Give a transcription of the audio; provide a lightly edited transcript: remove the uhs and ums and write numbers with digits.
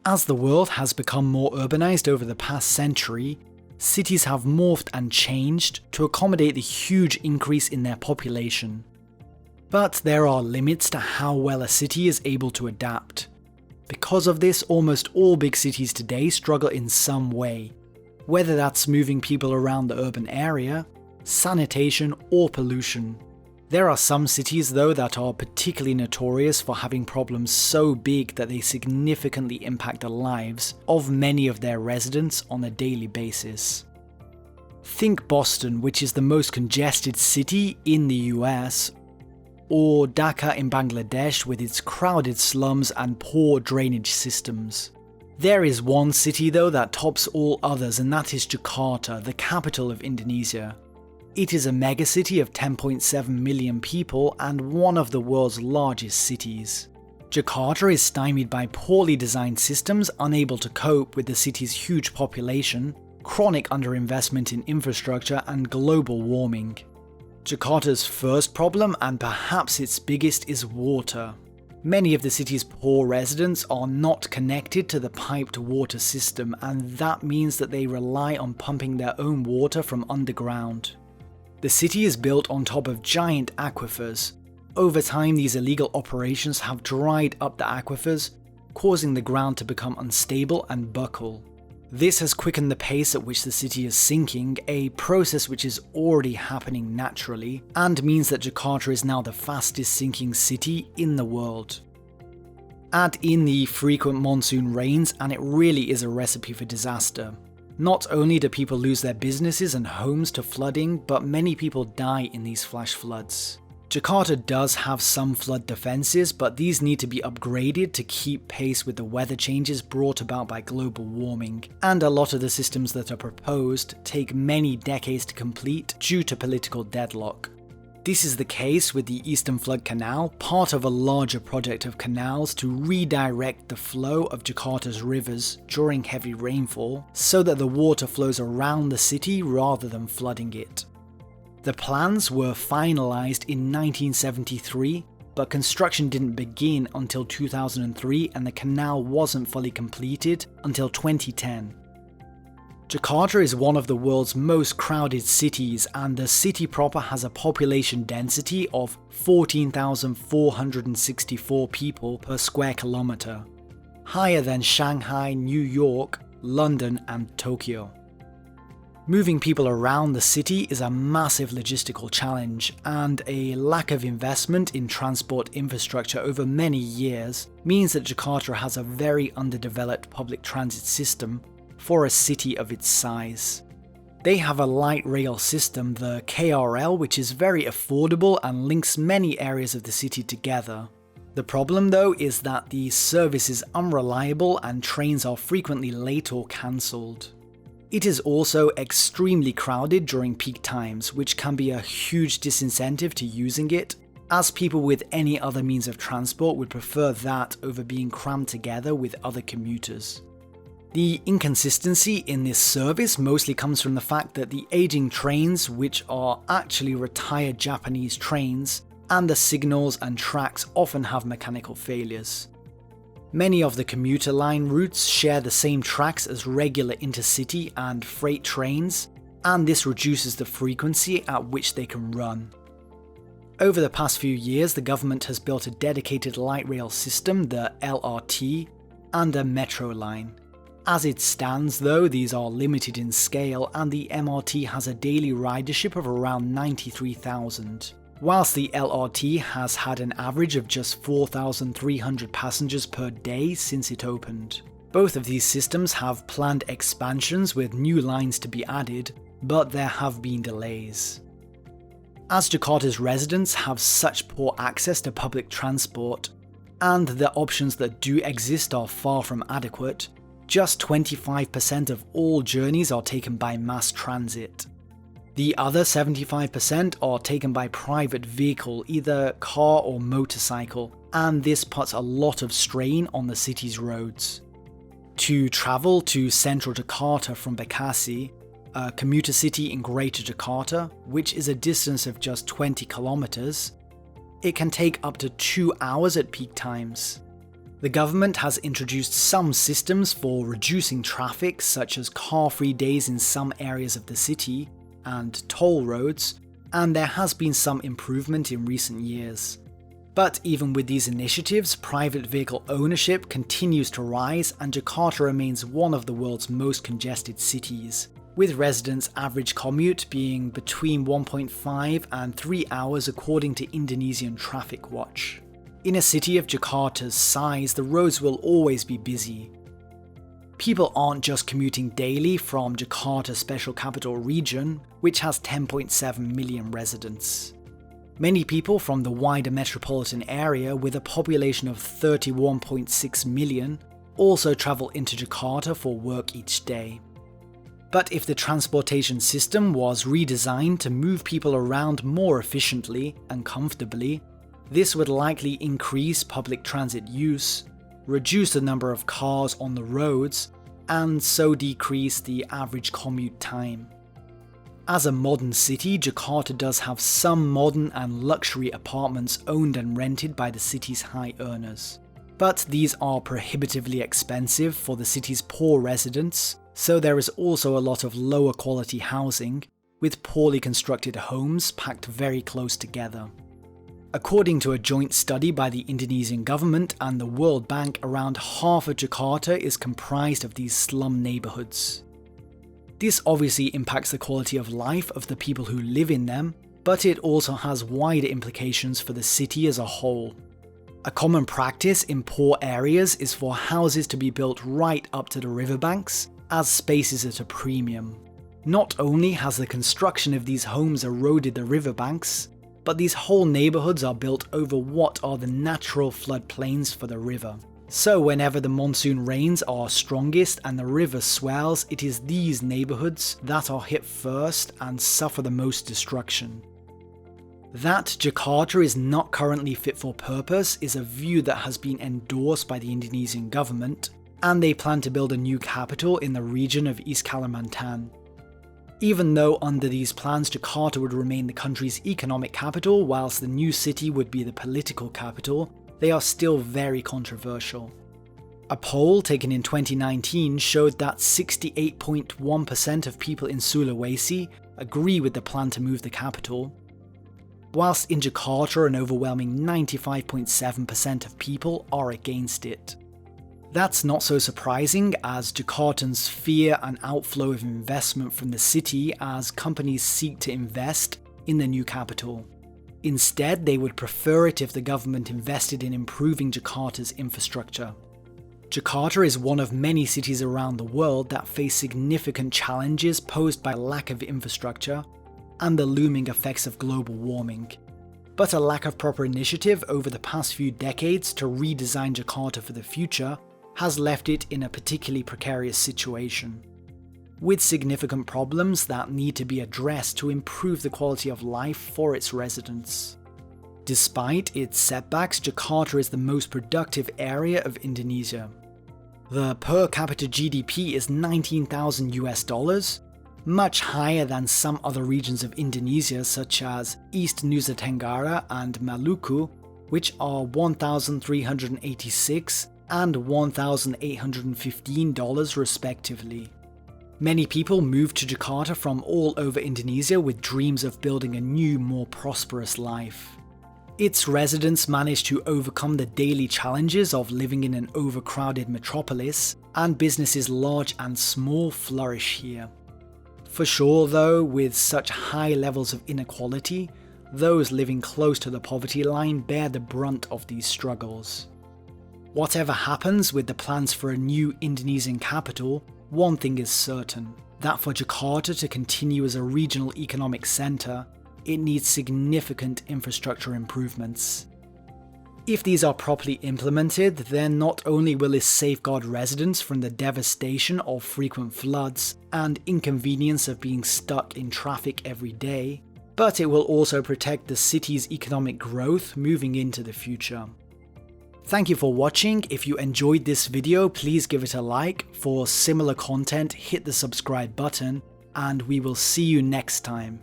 As the world has become more urbanized over the past century, cities have morphed and changed to accommodate the huge increase in their population. But there are limits to how well a city is able to adapt. Because of this, almost all big cities today struggle in some way, whether that's moving people around the urban area, sanitation, or pollution. There are some cities though that are particularly notorious for having problems so big that they significantly impact the lives of many of their residents on a daily basis. Think Boston, which is the most congested city in the US, or Dhaka in Bangladesh with its crowded slums and poor drainage systems. There is one city though that tops all others, and that is Jakarta, the capital of Indonesia. It is a megacity of 10.7 million people and one of the world's largest cities. Jakarta is stymied by poorly designed systems unable to cope with the city's huge population, chronic underinvestment in infrastructure, and global warming. Jakarta's first problem, and perhaps its biggest, is water. Many of the city's poor residents are not connected to the piped water system, and that means that they rely on pumping their own water from underground. The city is built on top of giant aquifers. Over time, these illegal operations have dried up the aquifers, causing the ground to become unstable and buckle. This has quickened the pace at which the city is sinking, a process which is already happening naturally, and means that Jakarta is now the fastest sinking city in the world. Add in the frequent monsoon rains and it really is a recipe for disaster. Not only do people lose their businesses and homes to flooding, but many people die in these flash floods. Jakarta does have some flood defenses, but these need to be upgraded to keep pace with the weather changes brought about by global warming, and a lot of the systems that are proposed take many decades to complete due to political deadlock. This is the case with the Eastern Flood Canal, part of a larger project of canals to redirect the flow of Jakarta's rivers during heavy rainfall so that the water flows around the city rather than flooding it. The plans were finalized in 1973, but construction didn't begin until 2003 and the canal wasn't fully completed until 2010. Jakarta is one of the world's most crowded cities, and the city proper has a population density of 14,464 people per square kilometer, higher than Shanghai, New York, London, and Tokyo. Moving people around the city is a massive logistical challenge, and a lack of investment in transport infrastructure over many years means that Jakarta has a very underdeveloped public transit system for a city of its size. They have a light rail system, the KRL, which is very affordable and links many areas of the city together. The problem though is that the service is unreliable and trains are frequently late or cancelled. It is also extremely crowded during peak times, which can be a huge disincentive to using it, as people with any other means of transport would prefer that over being crammed together with other commuters. The inconsistency in this service mostly comes from the fact that the aging trains, which are actually retired Japanese trains, and the signals and tracks often have mechanical failures. Many of the commuter line routes share the same tracks as regular intercity and freight trains, and this reduces the frequency at which they can run. Over the past few years, the government has built a dedicated light rail system, the LRT, and a metro line. As it stands though, these are limited in scale, and the MRT has a daily ridership of around 93,000, whilst the LRT has had an average of just 4,300 passengers per day since it opened. Both of these systems have planned expansions with new lines to be added, but there have been delays. As Jakarta's residents have such poor access to public transport, and the options that do exist are far from adequate, just 25% of all journeys are taken by mass transit. The other 75% are taken by private vehicle, either car or motorcycle, and this puts a lot of strain on the city's roads. To travel to central Jakarta from Bekasi, a commuter city in Greater Jakarta, which is a distance of just 20 kilometers, it can take up to 2 hours at peak times. The government has introduced some systems for reducing traffic, such as car-free days in some areas of the city, and toll roads, and there has been some improvement in recent years. But even with these initiatives, private vehicle ownership continues to rise, and Jakarta remains one of the world's most congested cities, with residents' average commute being between 1.5 and 3 hours according to Indonesian Traffic Watch. In a city of Jakarta's size, the roads will always be busy. People aren't just commuting daily from Jakarta Special Capital Region, which has 10.7 million residents. Many people from the wider metropolitan area, with a population of 31.6 million, also travel into Jakarta for work each day. But if the transportation system was redesigned to move people around more efficiently and comfortably, this would likely increase public transit use, reduce the number of cars on the roads, and so decrease the average commute time. As a modern city, Jakarta does have some modern and luxury apartments owned and rented by the city's high earners. But these are prohibitively expensive for the city's poor residents, so there is also a lot of lower quality housing, with poorly constructed homes packed very close together. According to a joint study by the Indonesian government and the World Bank, around half of Jakarta is comprised of these slum neighborhoods. This obviously impacts the quality of life of the people who live in them, but it also has wider implications for the city as a whole. A common practice in poor areas is for houses to be built right up to the riverbanks, as space is at a premium. Not only has the construction of these homes eroded the riverbanks, but these whole neighborhoods are built over what are the natural floodplains for the river. So whenever the monsoon rains are strongest and the river swells, it is these neighborhoods that are hit first and suffer the most destruction. That Jakarta is not currently fit for purpose is a view that has been endorsed by the Indonesian government, and they plan to build a new capital in the region of East Kalimantan. Even though under these plans Jakarta would remain the country's economic capital whilst the new city would be the political capital, they are still very controversial. A poll taken in 2019 showed that 68.1% of people in Sulawesi agree with the plan to move the capital, whilst in Jakarta an overwhelming 95.7% of people are against it. That's not so surprising, as Jakartans fear an outflow of investment from the city as companies seek to invest in the new capital. Instead, they would prefer it if the government invested in improving Jakarta's infrastructure. Jakarta is one of many cities around the world that face significant challenges posed by lack of infrastructure and the looming effects of global warming. But a lack of proper initiative over the past few decades to redesign Jakarta for the future has left it in a particularly precarious situation, with significant problems that need to be addressed to improve the quality of life for its residents. Despite its setbacks, Jakarta is the most productive area of Indonesia. The per capita GDP is $19,000, much higher than some other regions of Indonesia such as East Nusa Tenggara and Maluku, which are $1,386 and $1,815 respectively. Many people move to Jakarta from all over Indonesia with dreams of building a new, more prosperous life. Its residents manage to overcome the daily challenges of living in an overcrowded metropolis, and businesses large and small flourish here. For sure though, with such high levels of inequality, those living close to the poverty line bear the brunt of these struggles. Whatever happens with the plans for a new Indonesian capital, one thing is certain, that for Jakarta to continue as a regional economic centre, it needs significant infrastructure improvements. If these are properly implemented, then not only will this safeguard residents from the devastation of frequent floods and inconvenience of being stuck in traffic every day, but it will also protect the city's economic growth moving into the future. Thank you for watching. If you enjoyed this video, please give it a like. For similar content, hit the subscribe button, and we will see you next time.